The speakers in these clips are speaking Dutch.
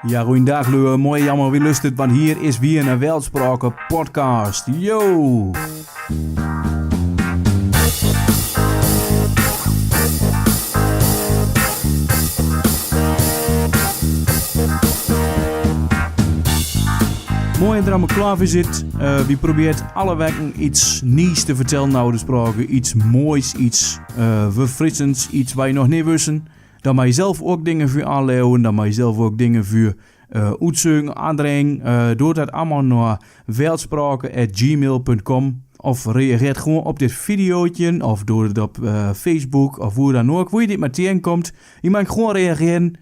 Ja, goeiedag, Leu. Mooi jammer wie lust want hier is weer een Weltspraken podcast. Yo! Mooi dat er allemaal klaar voor zit. Wie probeert alle weken iets nieuws te vertellen nou de spraken. Iets moois, iets verfrissends, iets waar je nog niet wisten. Dan mag je zelf ook dingen voor aanleuwen. Dan mag je zelf ook dingen voor uitzoeken, aandringen. Doe dat allemaal naar veldspraken@gmail.com. Of reageert gewoon op dit videootje. Of doe het op Facebook. Of hoe dan ook. Hoe je dit maar tegenkomt. Je mag gewoon reageren.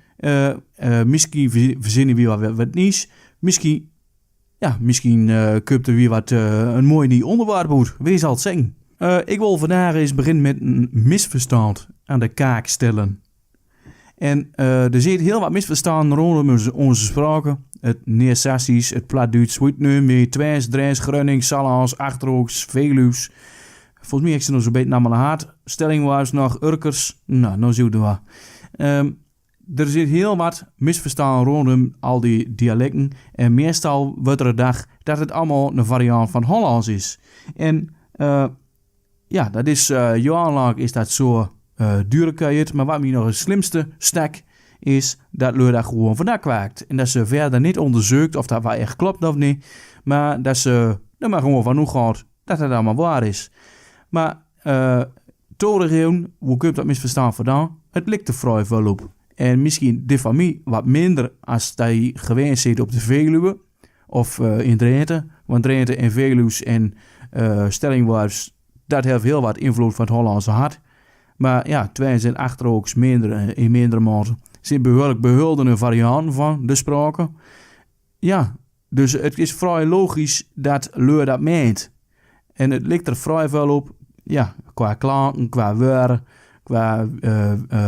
Misschien verzinnen we wat nieuws. Misschien kunt er weer wat een mooi nieuw onderwerp uit. Wie zal het zeggen? Ik wil vandaag eens beginnen met een misverstand aan de kaak stellen. En er zit heel wat misverstanden rondom onze spraken. Het Neersassisch, het Platduits, Woetnum, Twijs, Drijs, Grunning, Salans, Achterhoeks, Veluws. Volgens mij heb ik ze nog zo'n beetje naar mijn hart. Stelling was nog Urkers. Nou zien we wel. Er zit heel wat misverstanden rondom al die dialecten. En meestal wordt er gedacht dat het allemaal een variant van Hollands is. En dat is jarenlang is dat zo duurlijkheid. Maar wat mij nog het slimste stak is dat Leur daar gewoon vandaan kwaakt. En dat ze verder niet onderzoekt of dat wel echt klopt of niet. Maar dat ze er maar gewoon van hoe gaat dat het allemaal waar is. Maar torengeven, hoe kun je dat misverstaan vandaan? Het ligt er vrij veel op. En misschien de familie wat minder als hij gewend zit op de Veluwe of in Drenthe. Want Drenthe en Veluws en Stellingwaarts, dat heeft heel wat invloed van het Hollandse hart. Maar ja, Twijs en Achterhoeks in mindere mate zijn behoorlijk behuldende varianten van de spraken. Ja, dus het is vrij logisch dat Leur dat meent. En het ligt er vrij veel op, ja, qua klanken, qua woorden, qua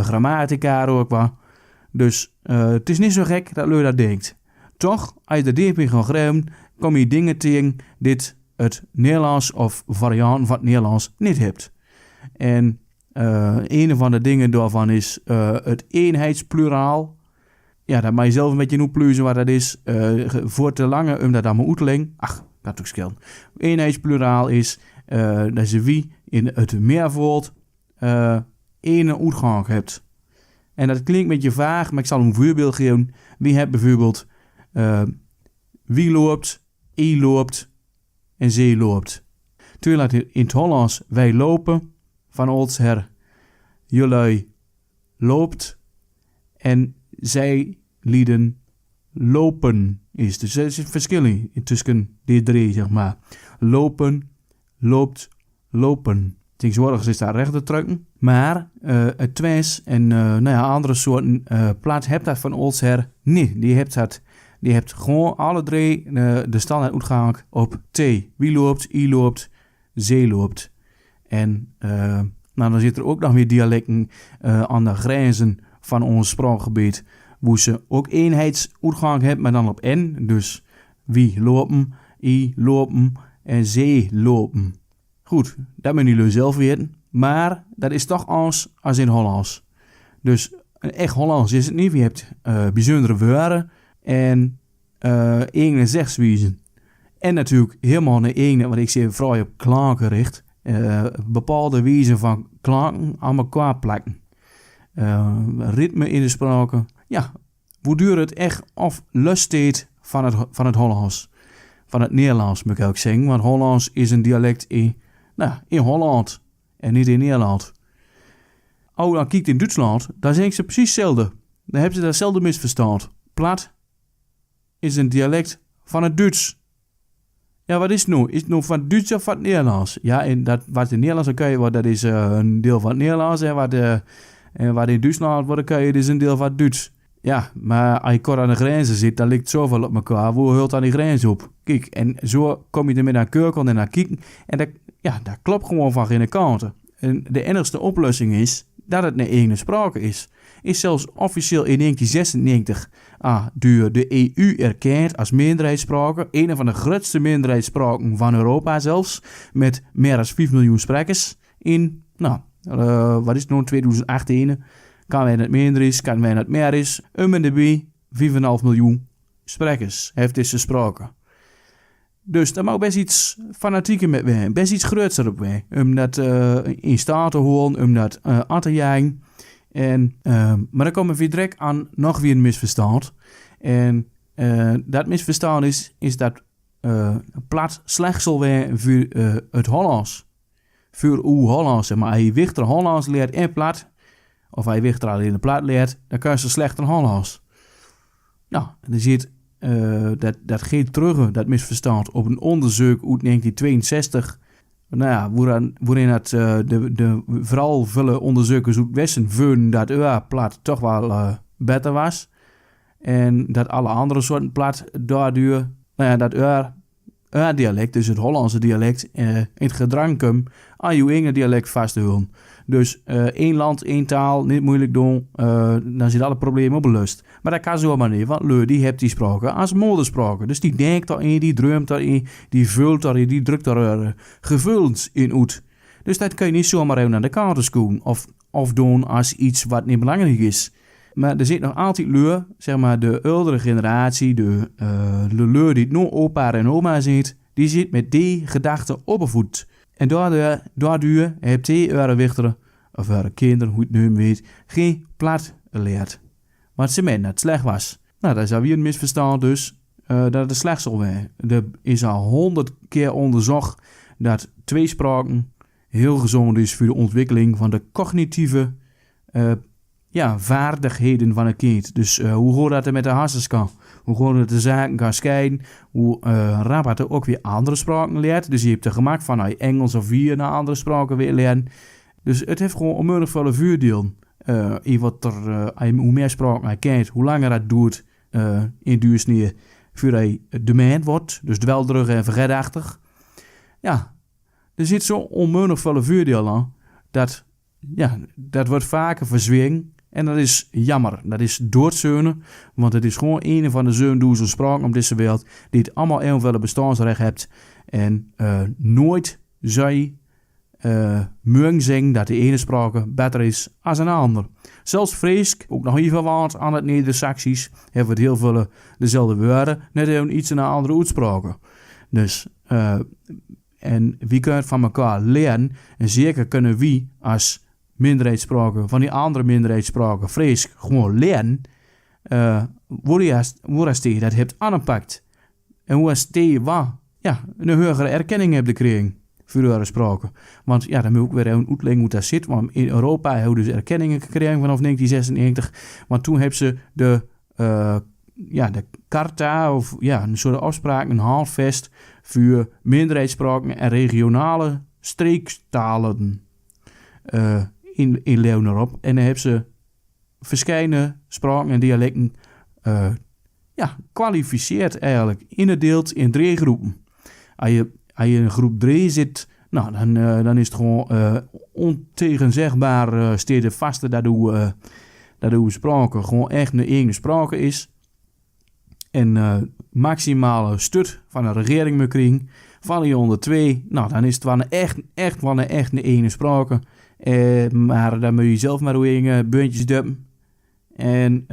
grammatica ook wel. Dus het is niet zo gek dat Leur dat denkt. Toch, als je er diep in gaat graven, kom je dingen tegen dit het Nederlands of variant van het Nederlands niet hebt. En een van de dingen daarvan is het eenheidspluraal. Ja, dat mag je zelf een beetje opluizen wat dat is. Voor te lange om dat allemaal uit te leggen. Ach, dat ook scheelt. Eenheidspluraal is dat je wie in het meervoud ene uitgang hebt. En dat klinkt een beetje vaag, maar ik zal een voorbeeld geven. Wie hebt bijvoorbeeld wie loopt, i loopt en ze loopt. Terwijl in het Hollands wij lopen van oudsher. Jullie loopt en zij lieden lopen is. Dus er is een verschil tussen die drie, zeg maar. Lopen, loopt, lopen. Tegenwoordig is daar recht te drukken. Maar het Twijs en andere soorten plaats hebt dat van oudsher niet. Die hebt gewoon alle drie de standaard uitgang op T. Wie loopt, i loopt, ze loopt. En dan zit er ook nog weer dialecten aan de grenzen van ons spraakgebied. Hoe ze ook eenheidsuitgang hebben, maar dan op N. Dus wie lopen, i lopen en ze lopen. Goed, dat moeten jullie zelf weten. Maar dat is toch anders als in Hollands. Dus echt Hollands is het niet. Je hebt bijzondere woorden en eigen zegswijzen. En natuurlijk helemaal een eigen, wat ik zeg, vooral op klanken richt. Bepaalde wijzen van klanken aan elkaar plakken. Ritme in de spraken. Ja, hoe duur het echt of lust deed van het Hollands. Van het Nederlands moet ik ook zeggen. Want Hollands is een dialect in Holland en niet in Nederland. Als je dan kijkt in Duitsland, dan zeggen ze precies hetzelfde. Dan hebben ze datzelfde misverstaan. Plat is een dialect van het Duits. Ja, wat is het nou? Is het nou van het Duits of van het Nederlands? Ja, en dat wat in Nederlands dan kan je, dat is een deel van het Nederlands. En wat in Duitsland wordt, kan je, dat is een deel van het Duits. Ja, maar als je kort aan de grenzen zit, dan ligt zoveel op elkaar. Hoe hult aan die grens op? Kijk, en zo kom je er met naar Keurkel en naar kijken. En dat klopt gewoon van geen kanten. En de enigste oplossing is dat het een ene sprake is. Is zelfs officieel in 1996 door de EU erkend als minderheidsspraken. Een van de grootste minderheidsspraken van Europa zelfs. Met meer dan 5 miljoen sprekers in, wat is het nou, 2018. Kan wij het minder is, kan wij het meer is. En erbij 5,5 miljoen sprekers heeft deze gesproken. Dus daar mag best iets fanatieker met zijn, best iets groter op zijn. Om dat in staat te houden, om dat aan te jagen. Maar dan komen we direct aan nog weer een misverstand. En dat misverstand is dat plat slecht zal zijn voor het Hollands. Voor uw Hollands. Maar als je wichter Hollands leert en plat, of als je wichter alleen de plat leert, dan kun je slechter Hollands. Nou, dan ziet dat gaat terug, dat misverstand, op een onderzoek uit 1962. Nou ja, waarin het de vooral veel onderzoekers uit Westen vonden dat plat toch wel beter was. En dat alle andere soorten plat daardoor, dat dialect, dus het Hollandse dialect, in het gedrang komt aan je eigen dialect vast te houden. Dus één land, één taal, niet moeilijk doen, dan zit alle problemen opgelost. Maar dat kan zo maar niet, want Leur die heeft die spraken als moederspraken. Dus die denkt daarin, die droomt daarin, die vult daarin, die drukt daar gevoelens in uit. Dus dat kan je niet zomaar even aan de kant schoen of doen als iets wat niet belangrijk is. Maar er zit nog altijd Leur, zeg maar de oudere generatie, de Leur die nog opa en oma zit, die zit met die gedachten opgevoed. En daardoor heeft die wichteren, of kinderen, hoe het nu weet, geen plat geleerd. Want ze menen dat het slecht was. Nou, dat is alweer een misverstand dus, dat het slecht zal zijn. Er is al 100 keer onderzocht dat tweespraken heel gezond is voor de ontwikkeling van de cognitieve vaardigheden van een kind. Dus hoe goed dat er met de hersens kan. Hoe goed dat de zaken kan scheiden. Hoe rap dat er ook weer andere spraken leert. Dus je hebt er gemak van je Engels of weer naar andere spraken weer leren. Dus het heeft gewoon onmiddellijk veel voordelen. Hoe meer spraken hij kent, hoe langer dat duurt in duursneer voordat hij dement wordt. Dus dweldrug en vergetachtig. Ja, er zit zo onmiddellijk veel voordelen aan. Dat wordt vaker verzwegen. En dat is jammer. Dat is doodzeunen. Want het is gewoon een van de 7000 spraken op deze wereld die het allemaal evenveel bestaansrecht hebt. En nooit zou je mogen zeggen dat de ene spraak beter is als een ander. Zelfs Friesk, ook nog even wat aan het Neder-Saxisch, hebben het heel veel dezelfde woorden, net even iets in een andere uitspraken. Dus, en wie kan van elkaar leren, en zeker kunnen wie als minderheidsspraken van die andere minderheidsspraken Friesk gewoon leren, hoe is die dat heeft aangepakt. En hoe is die een hogere erkenning heeft gekregen voor de spraken. Want dan moet ik weer een uitleggen hoe dat zit. Want in Europa hebben ze erkenningen gekregen vanaf 1996. Want toen hebben ze de Carta of een soort afspraken, een handvest voor minderheidsspraken en regionale streektalen in Leeuwen. En dan hebben ze verschillende spraken en dialecten kwalificeerd eigenlijk. Ingedeeld in 3 groepen. Als je in groep 3 zit, nou, dan is het gewoon ontegenzegbaar steden vaste dat uw sprake gewoon echt een eigen sprake is. En maximale stut van een regering moet krijgen. Val je onder 2, nou, dan is het wel echt een ene sprake. Maar dan moet je zelf maar hoe buntjes duppen. En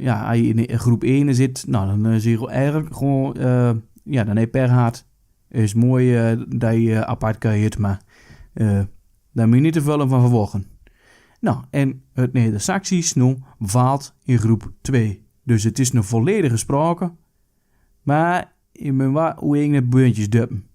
als je in groep 1 zit, nou, dan zie je eigenlijk gewoon, dan heb je per hard. Het is mooi dat je apart kan zitten, maar daar moet je niet te veel van verwachten. Nou, en het Neder-Saxisch nu valt in groep 2. Dus het is een volledige sprake, maar je moet wel hoe eigen buntjes duppen.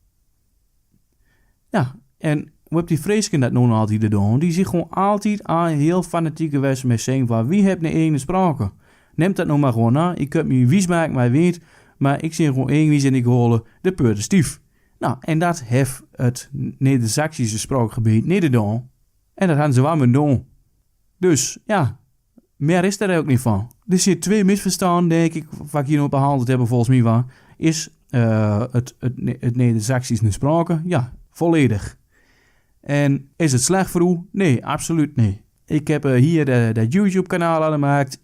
Ja, en hoe heb die Friesken dat nou altijd gedaan? Die zich gewoon altijd aan heel fanatieke wijze met zeggen van wie heeft een eigen sprake? Neem dat nou maar gewoon aan. Ik kan me wies maken, maar weet, maar ik zeg gewoon één wies en ik holen de peurderstief. Nou, en dat heeft het Neder-Saxische spraakgebied niet gedaan. En dat hadden ze wel moeten doen. Dus, meer is er ook niet van. Er zit 2 misverstanden, denk ik, wat ik hier nog behandeld heb, volgens mij van, is het Neder-Saxische spraken, volledig. En is het slecht voor u? Nee, absoluut niet. Ik heb hier dat YouTube-kanaal aangemaakt.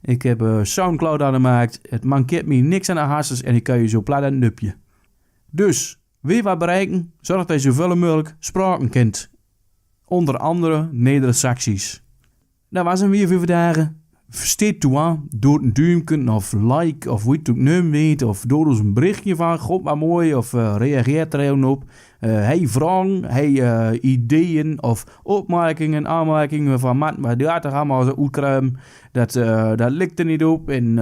Ik heb Soundcloud aangemaakt. Het mankeert me niks aan de hassers en ik kan je zo plat een nupje. Dus, wil wat bereiken? Zorg dat je zoveel mogelijk spraken kent. Onder andere Neder-Saxisch. Dat was hem weer voor vandaag. Versteed toe aan, door een duimpje of like of hoe je het ook nu weet. Of door ons een berichtje van, god maar mooi. Of reageert er even op. Hey vragen, hey ideeën of opmerkingen, aanmerkingen van Matt. Maar die had er allemaal zo uitkruimen. Dat ligt er niet op. En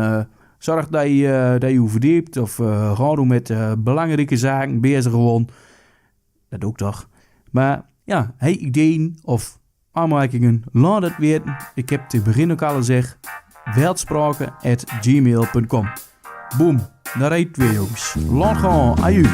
zorg dat je verdiept. Of ga doen met belangrijke zaken bezig gewoon. Dat ook toch. Maar ja, hey ideeën of aanmerkingen, laat het weten. Ik heb te begin ook al gezegd, weltspraken@gmail.com. Boom, daar rijdt weer jongens. Laat gaan, aju.